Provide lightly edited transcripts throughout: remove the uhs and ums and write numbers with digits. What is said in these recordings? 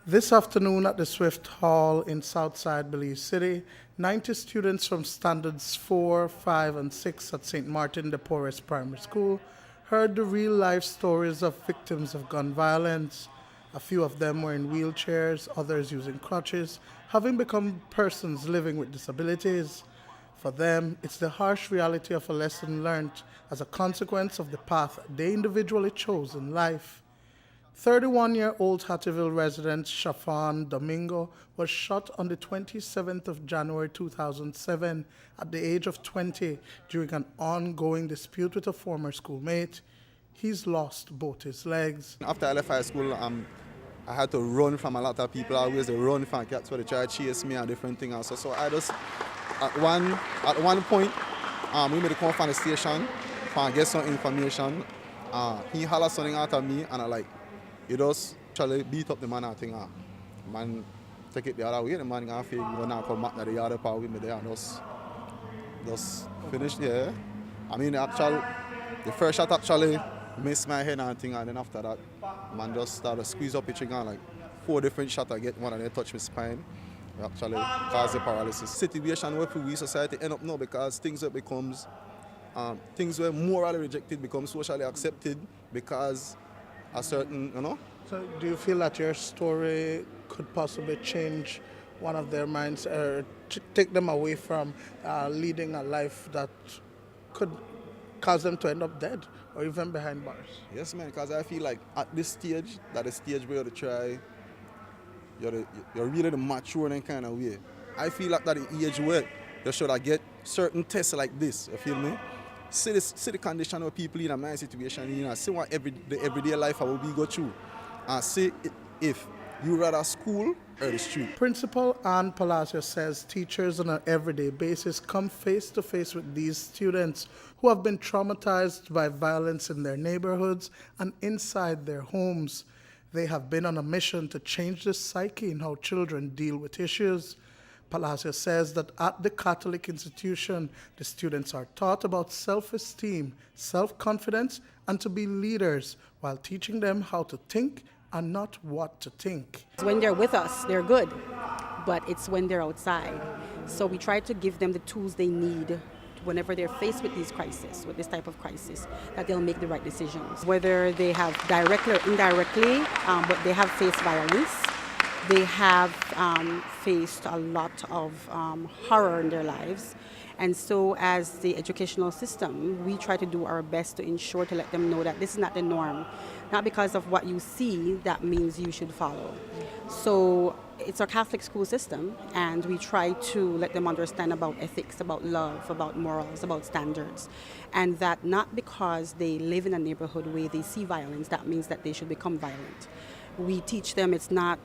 This afternoon at the Swift Hall in Southside Belize City, 90 students from Standards 4, 5, and 6 at St. Martin de Porres Primary School heard the real-life stories of victims of gun violence. A few of them were in wheelchairs, others using crutches, having become persons living with disabilities. For them, it's the harsh reality of a lesson learned as a consequence of the path they individually chose in life. 31-year-old Hattieville resident Shafan Domingo was shot on the 27th of January 2007 at the age of 20 during an ongoing dispute with a former schoolmate. He's lost both his legs. After I left high school, I had to run from a lot of people. I always run from cats where they try to chase me and different things also. So I just, at one point, we made a call from the station to get some information. He hollered something out of me and I like, he just try to beat up the man. I think, man, take it the other way. The man gonna feel you gonna come back to the other part with me there and just finish there. I mean, the first shot actually missed my head and I think, and then after that, man just started to squeeze up the trigger and like 4 different shots I get, one of them touch my spine. It actually caused the paralysis. Situation where we society end up now because things were morally rejected become socially accepted because a certain, So do you feel that your story could possibly change one of their minds or take them away from leading a life that could cause them to end up dead or even behind bars? Yes, man, because I feel like at this stage, that is stage where you try, you're really the mature in kind of way. I feel like that the age where you should get certain tests like this, you feel me? See the condition of people in a my situation, see what the everyday life I will be go through. And see if you rather school or the street. Principal Ann Palacio says teachers on an everyday basis come face to face with these students who have been traumatized by violence in their neighborhoods and inside their homes. They have been on a mission to change the psyche in how children deal with issues. Palacio says that at the Catholic institution, the students are taught about self-esteem, self-confidence, and to be leaders while teaching them how to think and not what to think. When they're with us, they're good, but it's when they're outside. So we try to give them the tools they need whenever they're faced with these crises, with this type of crisis, that they'll make the right decisions. Whether they have directly or indirectly, but they have faced violence, they have faced a lot of horror in their lives. And so as the educational system, we try to do our best to ensure to let them know that this is not the norm. Not because of what you see, that means you should follow. So it's a Catholic school system, and we try to let them understand about ethics, about love, about morals, about standards. And that not because they live in a neighborhood where they see violence, that means that they should become violent. We teach them it's not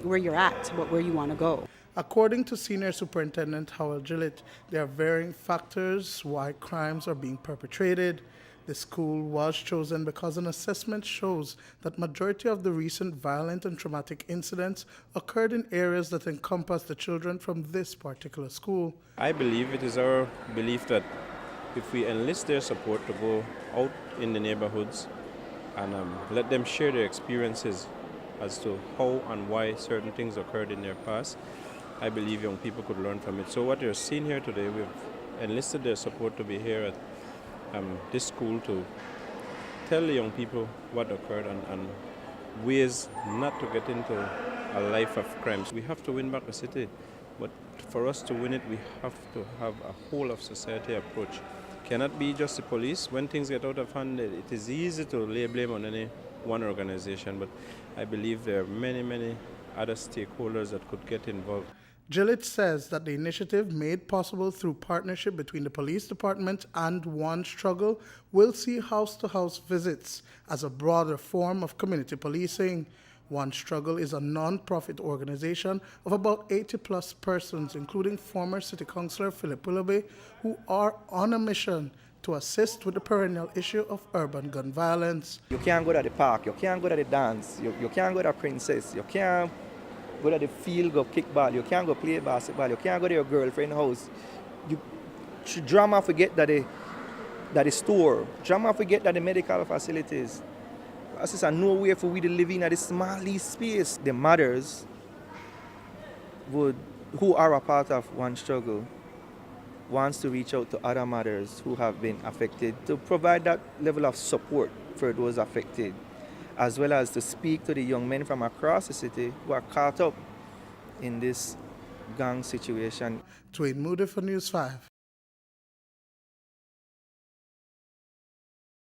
where you're at, but where you want to go. According to Senior Superintendent Howell Gillett, there are varying factors why crimes are being perpetrated. The school was chosen because an assessment shows that majority of the recent violent and traumatic incidents occurred in areas that encompass the children from this particular school. I believe it is our belief that if we enlist their support to go out in the neighborhoods and let them share their experiences as to how and why certain things occurred in their past, I believe young people could learn from it. So what you're seeing here today, we've enlisted their support to be here at this school to tell the young people what occurred and ways not to get into a life of crimes. We have to win back the city, but for us to win it, we have to have a whole of society approach. Cannot be just the police. When things get out of hand, it is easy to lay blame on any one organization, but I believe there are many, many other stakeholders that could get involved. Gillett says that the initiative, made possible through partnership between the police department and One Struggle, will see house-to-house visits as a broader form of community policing. One Struggle is a non-profit organization of about 80-plus persons, including former City Councillor Philip Willoughby, who are on a mission to assist with the perennial issue of urban gun violence. You can't go to the park, you can't go to the dance, you can't go to Princess, you can't go to the field, go kickball, you can't go play basketball, you can't go to your girlfriend's house. Drama forget that the store, drama forget that the medical facilities. As it's nowhere for we to live in at this small space. The mothers who are a part of one struggle wants to reach out to other mothers who have been affected to provide that level of support for those affected, as well as to speak to the young men from across the city who are caught up in this gang situation. Duane Moody for News 5.